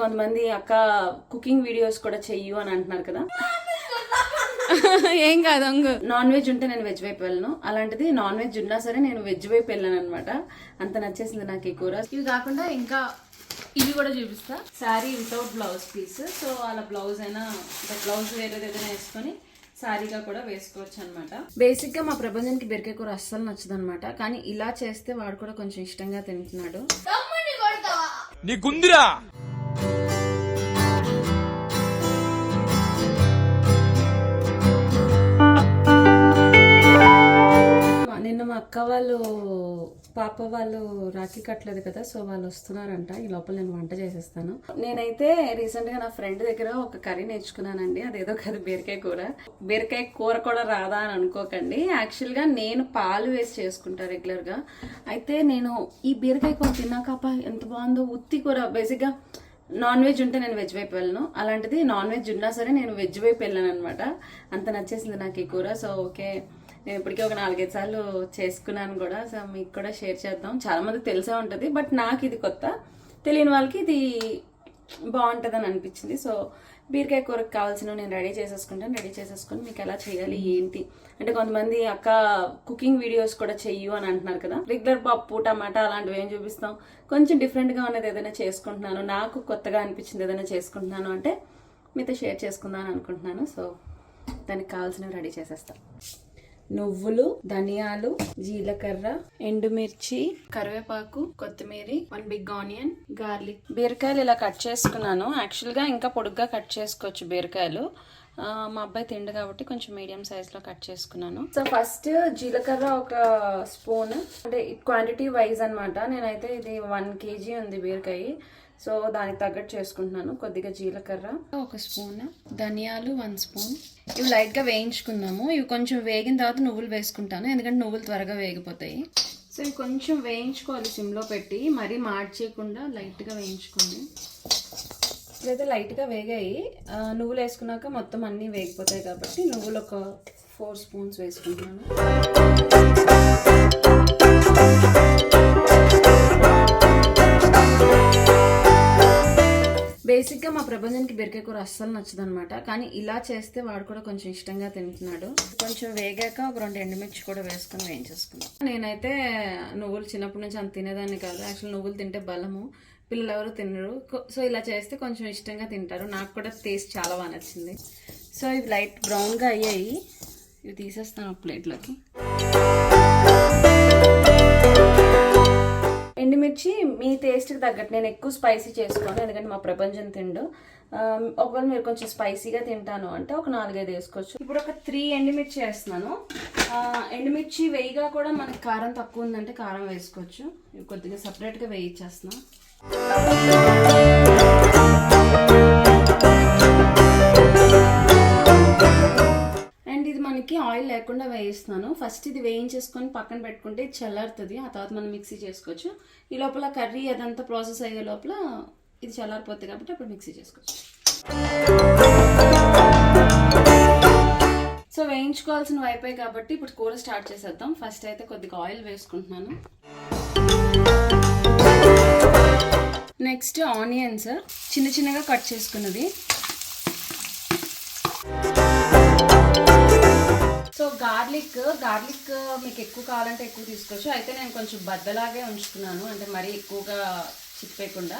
కొంతమంది అక్క cooking videos కూడా చెయ్యు అని అంటున్నారు కదా. ఏం కాదు, నాన్ వెజ్ ఉంటే నేను వెజ్ వైపు వెళ్ళను, అలాంటిది నాన్ వెజ్ ఉన్నా సరే నేను వెజ్ వైపు వెళ్ళాను అనమాట. అంత నచ్చేసింది నాకు ఈ కూర. ఇవి కాకుండా ఇంకా ఇవి కూడా చూపిస్తా. Sari without blouse piece. So అలా బ్లౌజ్ అయినా బ్లౌజ్ వేరేది ఏదైనా వేసుకొని శారీగా కూడా వేసుకోవచ్చు అనమాట. బేసిక్ గా మా ప్రభంజన్కి బీరకాయ కూర అస్సలు నచ్చదు అనమాట, కానీ ఇలా చేస్తే వాడు కూడా కొంచెం ఇష్టంగా తింటున్నాడు. నీకుందిరా నిన్న మా అక్క వాళ్ళు పాప వాళ్ళు రాఖీ కట్టలేదు కదా, సో వాళ్ళు వస్తున్నారంట. ఈ లోపల నేను వంట చేసేస్తాను. నేనైతే రీసెంట్ గా నా ఫ్రెండ్ దగ్గర ఒక కర్రీ నేర్చుకున్నానండి. అదేదో కదా బీరకాయ కూర. బీరకాయ కూర కూడా రాదా అని అనుకోకండి. యాక్చువల్ గా నేను పాలు వేసి చేసుకుంటా రెగ్యులర్ గా. అయితే నేను ఈ బీరకాయ కూర తిన్నాక ఎంత బాగుందో. ఉత్తి కూర బేసిక్ గా నాన్ వెజ్ ఉంటే నేను వెజ్ వైపు వెళ్ళను, అలాంటిది నాన్ వెజ్ ఉన్నా సరే నేను వెజ్ వైపు వెళ్ళాను అనమాట. అంత నచ్చేసింది నాకు ఈ కూర. సో ఓకే, నేను ఇప్పటికీ ఒక 4-5 సార్లు చేసుకున్నాను కూడా. సో మీకు కూడా షేర్ చేద్దాం. చాలా మందికి తెలిసే ఉంటుంది, బట్ నాకు ఇది కొత్త. తెలియని వాళ్ళకి ఇది బాగుంటుంది అని అనిపించింది. సో బీరకాయ కూరకు కావాల్సినవి నేను రెడీ చేసేసుకుంటాను. రెడీ చేసేసుకొని మీకు ఎలా చేయాలి ఏంటి అంటే, కొంతమంది అక్క కుకింగ్ వీడియోస్ కూడా చెయ్యు అని అంటున్నారు కదా. రెగ్యులర్ పప్పు టమాటా అలాంటివి ఏం చూపిస్తాం, కొంచెం డిఫరెంట్గా ఉన్నది ఏదైనా చేసుకుంటున్నాను, నాకు కొత్తగా అనిపించింది ఏదైనా చేసుకుంటున్నాను అంటే మీతో షేర్ చేసుకుందాం అని అనుకుంటున్నాను. సో దానికి కావాల్సినవి రెడీ చేసేస్తాను. నువ్వులు, ధనియాలు, జీలకర్ర, ఎండుమిర్చి, కరివేపాకు, కొత్తిమీర, 1 బిగ్ ఆనియన్, గార్లిక్. బీరకాయలు ఇలా కట్ చేసుకున్నాను. యాక్చువల్గా ఇంకా పొడుగ్గా కట్ చేసుకోవచ్చు బీరకాయలు. మా అబ్బాయి తిండు కాబట్టి కొంచెం మీడియం సైజ్లో కట్ చేసుకున్నాను. సో ఫస్ట్ జీలకర్ర ఒక స్పూన్, అంటే క్వాంటిటీ వైజ్ అనమాట. నేనైతే ఇది 1 kg ఉంది బీరకాయ, సో దానికి తగ్గట్టు చేసుకుంటున్నాను. కొద్దిగా జీలకర్ర 1 స్పూన్, ధనియాలు 1 స్పూన్. ఇవి లైట్గా వేయించుకుందాము. ఇవి కొంచెం వేగిన తర్వాత నువ్వులు వేసుకుంటాను, ఎందుకంటే నువ్వులు త్వరగా వేగిపోతాయి. సో ఇవి కొంచెం వేయించుకోవాలి సిమ్లో పెట్టి, మరీ మార్చేయకుండా లైట్గా వేయించుకోండి. ఇదైతే లైట్గా వేగాయి. నువ్వులు వేసుకున్నాక మొత్తం అన్నీ వేగిపోతాయి కాబట్టి నువ్వులు ఒక 4 స్పూన్స్ వేసుకుంటున్నాను. బేసిక్గా మా ప్రభంజన్కి బీరకాయ కూర అస్సలు నచ్చదు అనమాట, కానీ ఇలా చేస్తే వాడు కూడా కొంచెం ఇష్టంగా తింటున్నాడు. కొంచెం వేగాక ఒక 2 ఎండుమిర్చి కూడా వేసుకొని వేయించేసుకున్నాను. నేనైతే నువ్వులు చిన్నప్పటి నుంచి అంత తినేదాన్ని కాదు. యాక్చువల్ నువ్వులు తింటే బలము, పిల్లలు ఎవరు తినరు. సో ఇలా చేస్తే కొంచెం ఇష్టంగా తింటారు. నాకు కూడా టేస్ట్ చాలా బాగా నచ్చింది. సో ఇవి లైట్ బ్రౌన్గా అయ్యాయి. ఇవి తీసేస్తాను ఒక ప్లేట్లోకి. ఎండుమిర్చి మీ టేస్ట్కి తగ్గట్టు, నేను ఎక్కువ స్పైసీ చేసుకోను ఎందుకంటే మా ప్రపంచం తిండు. ఒకవేళ మీరు కొంచెం స్పైసీగా తింటాను అంటే ఒక 4-5 వేసుకోవచ్చు. ఇప్పుడు ఒక 3 ఎండుమిర్చి వేస్తున్నాను. ఎండుమిర్చి వేయిగా కూడా మనకి కారం తక్కువ ఉందంటే కారం వేసుకోవచ్చు. ఇవి కొద్దిగా సపరేట్గా వేయించేస్తున్నాను. అండ్ ఇది మనకి ఆయిల్ లేకుండా వేయిస్తున్నాను. ఫస్ట్ ఇది వేయించేసుకొని పక్కన పెట్టుకుంటే ఇది చల్లారుతుంది. ఆ తర్వాత మనం మిక్సీ చేసుకోవచ్చు. ఈ లోపల కర్రీ అదంతా ప్రాసెస్ అయ్యే లోపల ఇది చల్లారిపోతుంది కాబట్టి అప్పుడు మిక్సీ చేసుకోవచ్చు. సో వేయించుకోవాల్సిన అయిపోయి కాబట్టి ఇప్పుడు కూర స్టార్ట్ చేసేద్దాం. ఫస్ట్ అయితే కొద్దిగా ఆయిల్ వేసుకుంటున్నాను. నెక్స్ట్ ఆనియన్స్ చిన్న చిన్నగా కట్ చేసుకున్నది. సో గార్లిక్ మీకు ఎక్కువ కావాలంటే ఎక్కువ తీసుకోవచ్చు. అయితే నేను కొంచెం బద్దలాగే ఉంచుకున్నాను, అంటే మరీ ఎక్కువగా చిక్కేయకుండా.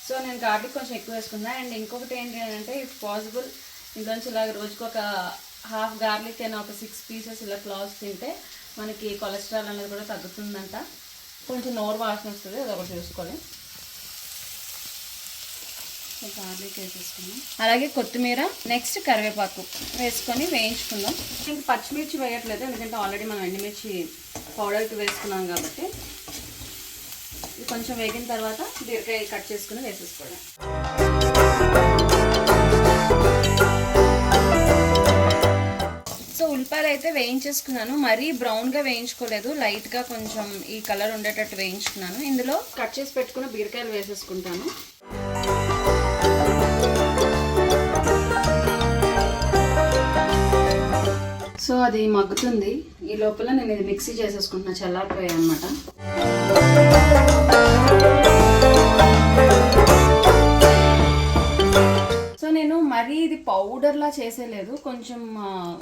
సో నేను గార్లిక్ కొంచెం ఎక్కువ వేసుకున్నాను. అండ్ ఇంకొకటి ఏంటి అంటే, ఇఫ్ పాసిబుల్ ఇంకొంచెం ఇలాగ రోజుకి ఒక హాఫ్ గార్లిక్ అయినా ఒక 6 పీసెస్ ఇలా క్లావ్స్ తింటే మనకి కొలెస్ట్రాల్ అనేది కూడా తగ్గుతుందంట. కొంచెం నోరు వాసన వస్తుంది, అది ఒకటి చూసుకోవాలి. గార్లిక్ వేసేసుకున్నాం. అలాగే కొత్తిమీర, నెక్స్ట్ కరివేపాకు వేసుకొని వేయించుకుందాం. ఇంకా పచ్చిమిర్చి వేయట్లేదు ఎందుకంటే ఆల్రెడీ మనం ఎండుమిర్చి పౌడర్కి వేసుకున్నాం కాబట్టి. ఇది కొంచెం వేగిన తర్వాత బీరకాయ కట్ చేసుకుని వేసేసుకోవడం. సో ఉల్లిపాయలు అయితే వేయించేసుకున్నాను. మరీ బ్రౌన్గా వేయించుకోలేదు, లైట్గా కొంచెం ఈ కలర్ ఉండేటట్టు వేయించుకున్నాను. ఇందులో కట్ చేసి పెట్టుకున్న బీరకాయలు వేసేసుకుంటాను. సో అది మగ్గుతుంది. ఈ లోపల నేను ఇది మిక్సీ చేసేసుకుంటున్నా, చల్లారిపోయాయి అనమాట. మరీ ఇది పౌడర్లా చేసేలేదు, కొంచెం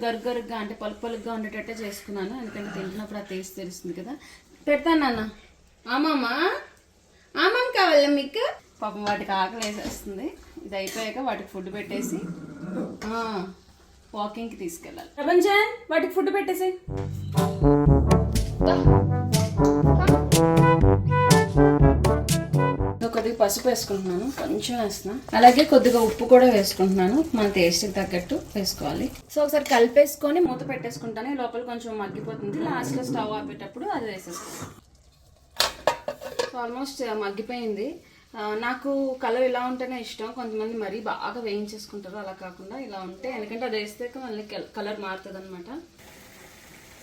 గరుగరుగ్గా అంటే పలుకు పలుగ్గా ఉండేటట్టే చేసుకున్నాను, ఎందుకంటే తింటున్నప్పుడు ఆ టేస్ట్ తెలుస్తుంది కదా. పెడతాను నాన్న. ఆమమ్మ కావాలా మీకు? పాపం వాటికి ఆకలి వేసేస్తుంది. ఇది అయిపోయాక వాటికి ఫుడ్ పెట్టేసి వాకింగ్కి తీసుకెళ్ళాలి. ప్రపంచం వాటికి ఫుడ్ పెట్టేసి. కొద్దిగా పసుపు వేసుకుంటున్నాను, కొంచెం వేస్తున్నాను. అలాగే కొద్దిగా ఉప్పు కూడా వేసుకుంటున్నాను, మన టేస్ట్కి తగ్గట్టు వేసుకోవాలి. సో ఒకసారి కలిపేసుకొని మూత పెట్టేసుకుంటాను. లోపల కొంచెం మగ్గిపోతుంది. లాస్ట్లో స్టవ్ ఆపేటప్పుడు అది వేసేస్తాను. సో ఆల్మోస్ట్ మగ్గిపోయింది. నాకు కలర్ ఇలా ఉంటేనే ఇష్టం. కొంతమంది మరీ బాగా వేయించేసుకుంటారు, అలా కాకుండా ఇలా ఉంటే, ఎందుకంటే అది వేస్తే మళ్ళీ కలర్ మారుతుంది అనమాట.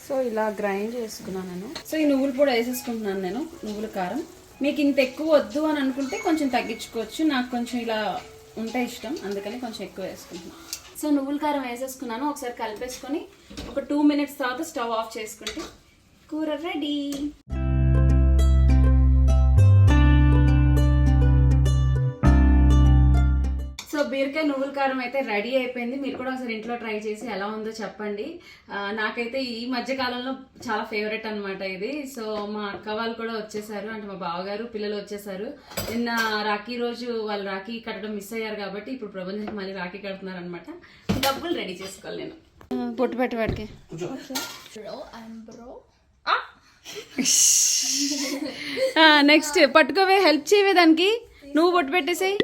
సో ఇలా గ్రైండ్ చేసుకున్నాను నేను. సో ఈ నువ్వుల పొడి వేసేసుకుంటున్నాను నేను, నువ్వుల కారం. మీకు ఇంత ఎక్కువ వద్దు అని అనుకుంటే కొంచెం తగ్గించుకోవచ్చు. నాకు కొంచెం ఇలా ఉంటే ఇష్టం, అందుకని కొంచెం ఎక్కువ వేసుకుంటున్నాను. సో నువ్వుల కారం వేసేసుకున్నాను. ఒకసారి కలిపేసుకొని ఒక 2 minutes తర్వాత స్టవ్ ఆఫ్ చేసుకుంటే కూర రెడీ. సో బీరకాయ నువ్వుల కారం అయితే రెడీ అయిపోయింది. మీరు కూడా ఒకసారి ఇంట్లో ట్రై చేసి ఎలా ఉందో చెప్పండి. నాకైతే ఈ మధ్య కాలంలో చాలా ఫేవరెట్ అనమాట ఇది. సో మా అక్క వాళ్ళు కూడా వచ్చేసారు, అంటే మా బావగారు పిల్లలు వచ్చేసారు. నిన్న రాఖీ రోజు వాళ్ళు రాఖీ కట్టడం మిస్ అయ్యారు కాబట్టి ఇప్పుడు ప్రపంచానికి మళ్ళీ రాఖీ కడుతున్నారు అనమాట. డబ్బులు రెడీ చేసుకోవాలి నేను. పొట్టు పెట్టు వాడికి. నెక్స్ట్ పట్టుకోవే, హెల్ప్ చేయవే దానికి. నువ్వు పొట్టు పెట్టేసేయి.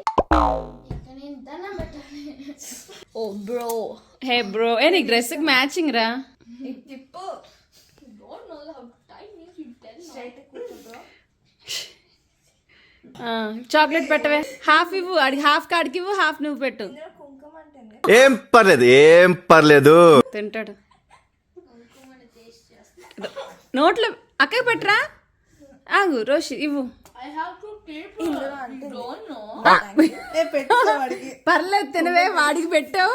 ఓ బ్రో, హే బ్రో, ఏ నీకు డ్రెస్కి మ్యాచింగ్ రా. చాక్లెట్ పెట్టవే. హాఫ్ ఇవ్వు, అడిగి హాఫ్ కాడికి ఇవ్వు, హాఫ్ నువ్వు పెట్టు. ఏం పర్లేదు తింటాడు. నోట్లో అక్కకి పెట్టరా. ఆగు రోషి, ఇవ్వు. పర్లేదు తినవే, వాడికి పెట్టావు.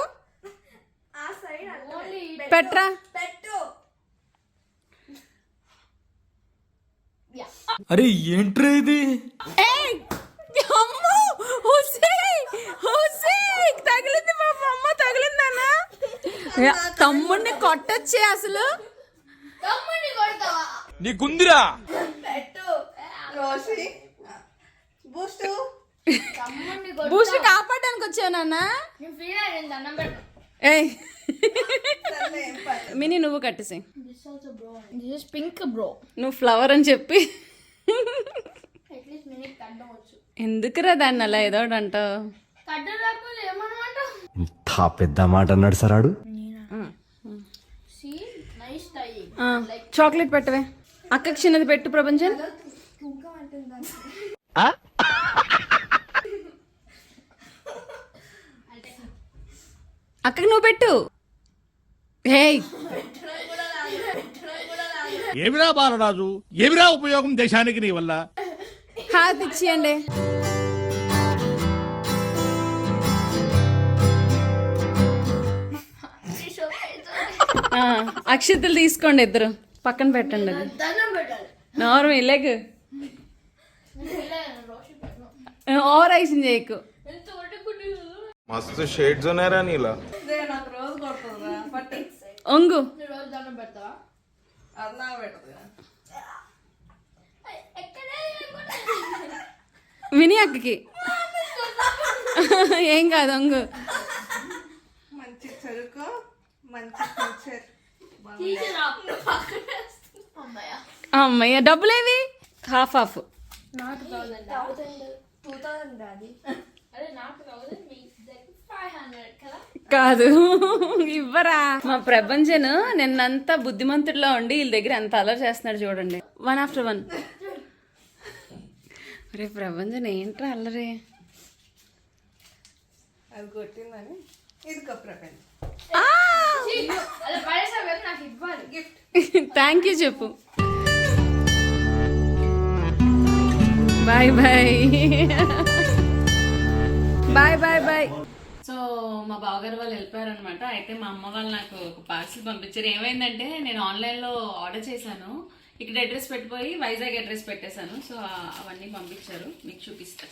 పెట్టరా. అరే ఏంట్రా ఇది? తగిలింది పాప, అమ్మ తగిలిందన్నా. తమ్ముడిని కొట్టొచ్చే అసలు. నీకుందిరా బూస్ట్ కాపాడడానికి వచ్చానన్నా. మినీ నువ్వు కట్టేసి. పింక్ బ్రో, నువ్వు ఫ్లవర్ అని చెప్పి ఎందుకురా దాన్ని అలా ఏదో అంటావు. ఇంత పెద్ద మాట అన్నాడు సరాడు. చాక్లెట్ పెట్టవే. అక్కకి చిన్నది పెట్టు ప్రపంచం. అక్కకి నువ్వు పెట్టు. హే ఏమిరా బాలరాజు, ఏమిరా ఉపయోగం దేశానికి నీ వల్ల? హాత్ ఇచ్చేయండి. అక్షతలు తీసుకోండి, ఇద్దరు పక్కన పెట్టండి. అది నార్మల్ లెగ్. ఓవర్ ఐసింగ్ చేయకు. మస్తు షేడ్స్ ఉన్నాయరా నీలా. ఒంగు. విని అక్కకి ఏం కాదు, ఒంగు. అమ్మయ్య, డబ్బులేవి? హాఫ్ హాఫ్ కాదు, ఇవ్వరా. మా ప్రపంచన్ నిన్నంతా బుద్ధిమంతుడిలో ఉండి వీళ్ళ దగ్గర ఎంత అలర్ చేస్తున్నాడు చూడండి, 1 after 1. రే ప్రపంచన్ ఏంట్రా అల్లరి. అది కొట్టిందని ఇది ప్రపంచం. థ్యాంక్ యూ చెప్పు. Bye bye bye bye bye. So మా బావగారు వాళ్ళు వెళ్ళిపోయారనమాట. అయితే మా అమ్మ వాళ్ళు నాకు ఒక పార్సిల్ పంపించారు. ఏమైందంటే నేను ఆన్లైన్లో ఆర్డర్ చేశాను, ఇక్కడ అడ్రస్ పెట్టిపోయి వైజాగ్ అడ్రస్ పెట్టేశాను. సో అవన్నీ పంపించారు, మీకు చూపిస్తా.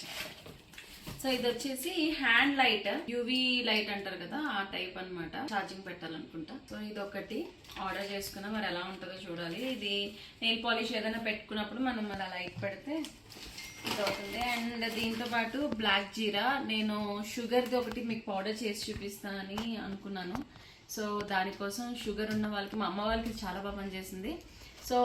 సో ఇది వచ్చేసి హ్యాండ్ లైట్, యూవీ లైట్ అంటారు కదా ఆ టైప్ అన్నమాట. ఛార్జింగ్ పెట్టాలనుకుంటా. సో ఇది ఒకటి ఆర్డర్ చేసుకున్నా, మరి ఎలా ఉంటుందో చూడాలి. ఇది నెయిల్ పాలిష్ ఏదైనా పెట్టుకున్నప్పుడు మనం అలా లైట్ పెడితే ఇది అవుతుంది. అండ్ దీంతో పాటు బ్లాక్ జీరా, నేను షుగర్ది ఒకటి మీకు పౌడర్ చేసి చూపిస్తానని అనుకున్నాను. సో దానికోసం షుగర్ ఉన్న వాళ్ళకి, మా అమ్మ వాళ్ళకి చాలా బాగా పనిచేసింది. సో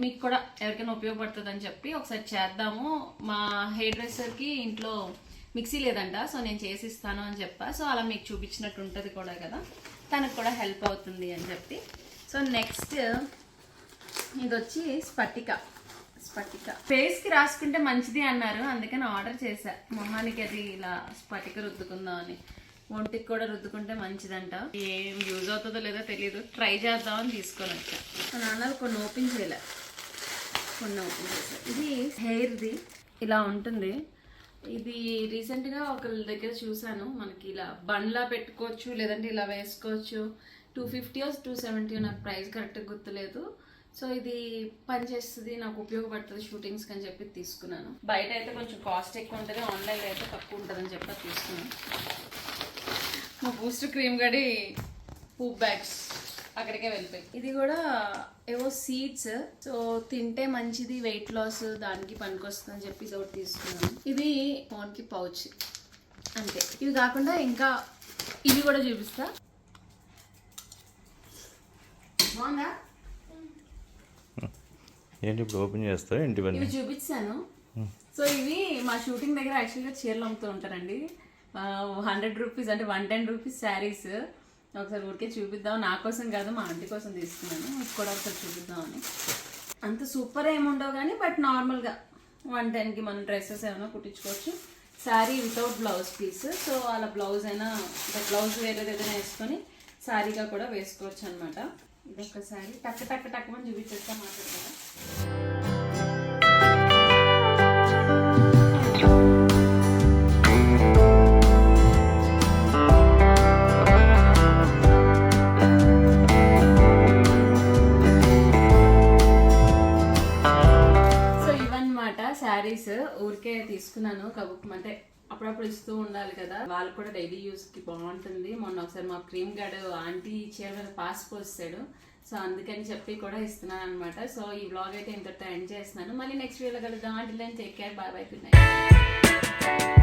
మీకు కూడా ఎవరికైనా ఉపయోగపడుతుంది అని చెప్పి ఒకసారి చేద్దాము. మా హెయిర్ డ్రెస్సర్కి ఇంట్లో మిక్సీ లేదంట, సో నేను చేసి ఇస్తాను అని చెప్పా. సో అలా మీకు చూపించినట్టు ఉంటుంది కూడా కదా, తనకు కూడా హెల్ప్ అవుతుంది అని చెప్పి. సో నెక్స్ట్ ఇది వచ్చి స్పటిక ఫేస్కి రాసుకుంటే మంచిది అన్నారు, అందుకని ఆర్డర్ చేశా. మొహానికి అది ఇలా స్పటిక రుద్దుకుందాం అని. ఒంటికి కూడా రుద్దుకుంటే మంచిదంట. ఏం యూజ్ అవుతుందో లేదో తెలియదు, ట్రై చేద్దామని తీసుకొని వచ్చా. మా నాన్నలు కొన్ని ఓపెన్ చేయలే, కొన్ని ఓపెన్ చేసా. ఇది హెయిర్ది ఇలా ఉంటుంది. ఇది రీసెంట్గా ఒకళ్ళ దగ్గర చూసాను. మనకి ఇలా బండ్లా పెట్టుకోవచ్చు, లేదంటే ఇలా వేసుకోవచ్చు. 250 270 నాకు ప్రైస్ కరెక్ట్గా గుర్తులేదు. సో ఇది పనిచేస్తుంది, నాకు ఉపయోగపడుతుంది షూటింగ్స్కి అని చెప్పి తీసుకున్నాను. బయట అయితే కొంచెం కాస్ట్ ఎక్కువ ఉంటుంది, ఆన్లైన్లో అయితే తక్కువ ఉంటుందని చెప్పి తీసుకున్నాను. మా బూస్ట్ క్రీమ్ గడి పూప్ బ్యాగ్స్ అక్కడికే వెళ్ళిపోయి. ఇది కూడా ఏవో సీడ్స్, సో తింటే మంచిది, వెయిట్ లాస్ దానికి పనికొస్తుంది అని చెప్పి ఇది ఒకటి తీసుకున్నాను. ఇది ఫోన్కి పౌచ్ అంతే. ఇవి కాకుండా ఇంకా ఇవి కూడా చూపిస్తా. బాగుందా? ఏంటి ఇప్పుడు ఓపెన్ చేస్తా ఏంటి? ఇవి చూపించాను. సో ఇవి మా షూటింగ్ దగ్గర యాక్చువల్గా చీరలు అమ్ముతూ ఉంటారండి. 100 రూపీస్ అంటే 110 రూపీస్ శారీస్. ఒకసారి ఊరికే చూపిద్దాం, నా కోసం కాదు మా ఆంటీ కోసం తీసుకున్నాను. ఇది కూడా ఒకసారి చూపిద్దామని. అంత సూపర్ ఏముండవు కానీ బట్ నార్మల్గా 110కి మనం డ్రెస్సెస్ ఏమైనా కుట్టించుకోవచ్చు. Sari without blouse piece. So అలా బ్లౌజ్ అయినా, బ్లౌజ్ వేరేది ఏదైనా వేసుకొని శారీగా కూడా వేసుకోవచ్చు అనమాట. ఇది ఒక శారీ టక్ అని చూపించేస్తా మాట్లాడతా. శారీస్ ఊరికే తీసుకున్నాను, అంటే అప్పుడప్పుడు ఇస్తూ ఉండాలి కదా, వాళ్ళు కూడా డైలీ యూస్ కి బాగుంటుంది. మొన్న ఒకసారి మా క్రీమ్ గార్డ్ ఆంటీ చీర మీద పాస్ పోస్తాడు, సో అందుకని చెప్పి కూడా ఇస్తున్నాను అనమాట. సో ఈ వ్లాగ్ అయితే ఇంతటితో ఎండ్ చేస్తున్నాను. మళ్ళీ నెక్స్ట్ వీడియోలో కలుద్దాం. అంటే take care, bye, good night.